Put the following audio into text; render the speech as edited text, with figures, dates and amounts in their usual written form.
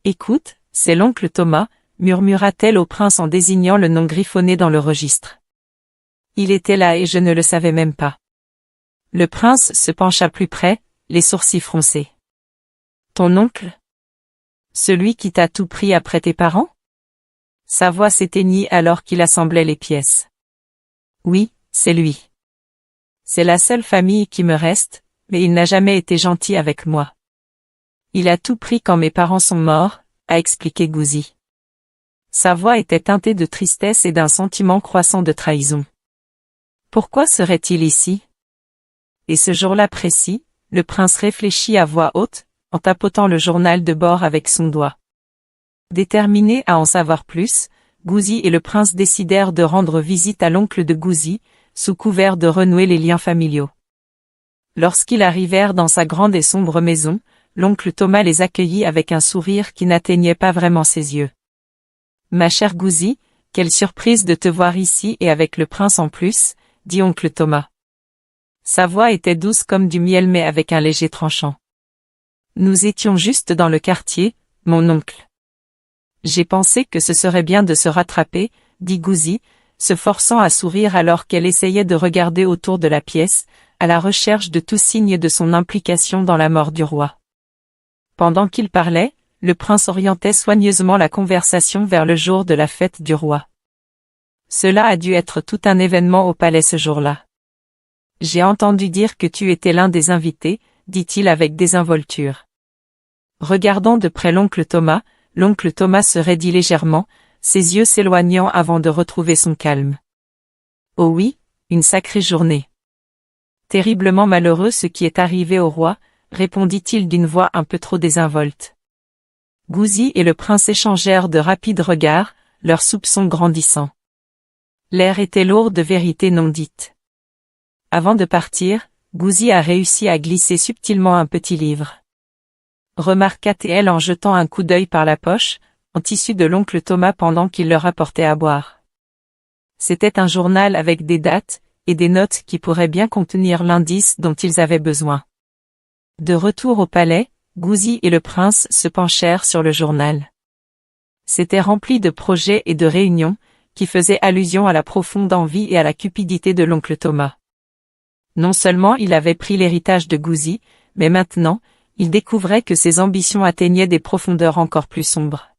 Écoute, c'est l'oncle Thomas, murmura-t-elle au prince en désignant le nom griffonné dans le registre. Il était là et je ne le savais même pas. Le prince se pencha plus près, les sourcils froncés. Ton oncle? Celui qui t'a tout pris après tes parents? Sa voix s'éteignit alors qu'il assemblait les pièces. Oui, c'est lui. C'est la seule famille qui me reste, mais il n'a jamais été gentil avec moi. Il a tout pris quand mes parents sont morts, a expliqué Gouzi. Sa voix était teintée de tristesse et d'un sentiment croissant de trahison. Pourquoi serait-il ici? Et ce jour-là précis, le prince réfléchit à voix haute, en tapotant le journal de bord avec son doigt. Déterminé à en savoir plus, Gouzi et le prince décidèrent de rendre visite à l'oncle de Gouzi, sous couvert de renouer les liens familiaux. Lorsqu'ils arrivèrent dans sa grande et sombre maison, l'oncle Thomas les accueillit avec un sourire qui n'atteignait pas vraiment ses yeux. « Ma chère Gouzi, quelle surprise de te voir ici et avec le prince en plus, » dit oncle Thomas. Sa voix était douce comme du miel mais avec un léger tranchant. « Nous étions juste dans le quartier, mon oncle. » J'ai pensé que ce serait bien de se rattraper, dit Gouzi, se forçant à sourire alors qu'elle essayait de regarder autour de la pièce, à la recherche de tout signe de son implication dans la mort du roi. Pendant qu'il parlait, le prince orientait soigneusement la conversation vers le jour de la fête du roi. Cela a dû être tout un événement au palais ce jour-là. J'ai entendu dire que tu étais l'un des invités, dit-il avec désinvolture. Regardant de près l'oncle Thomas se raidit légèrement, ses yeux s'éloignant avant de retrouver son calme. Oh oui, une sacrée journée. Terriblement malheureux ce qui est arrivé au roi, répondit-il d'une voix un peu trop désinvolte. Gouzi et le prince échangèrent de rapides regards, leurs soupçons grandissant. L'air était lourd de vérités non dites. Avant de partir, Gouzi a réussi à glisser subtilement un petit livre. Remarqua-t-elle en jetant un coup d'œil par la poche, en tissu de l'oncle Thomas pendant qu'il leur apportait à boire. C'était un journal avec des dates, et des notes qui pourraient bien contenir l'indice dont ils avaient besoin. De retour au palais, Gouzi et le prince se penchèrent sur le journal. C'était rempli de projets et de réunions, qui faisaient allusion à la profonde envie et à la cupidité de l'oncle Thomas. Non seulement il avait pris l'héritage de Gouzi, mais maintenant, il découvrait que ses ambitions atteignaient des profondeurs encore plus sombres.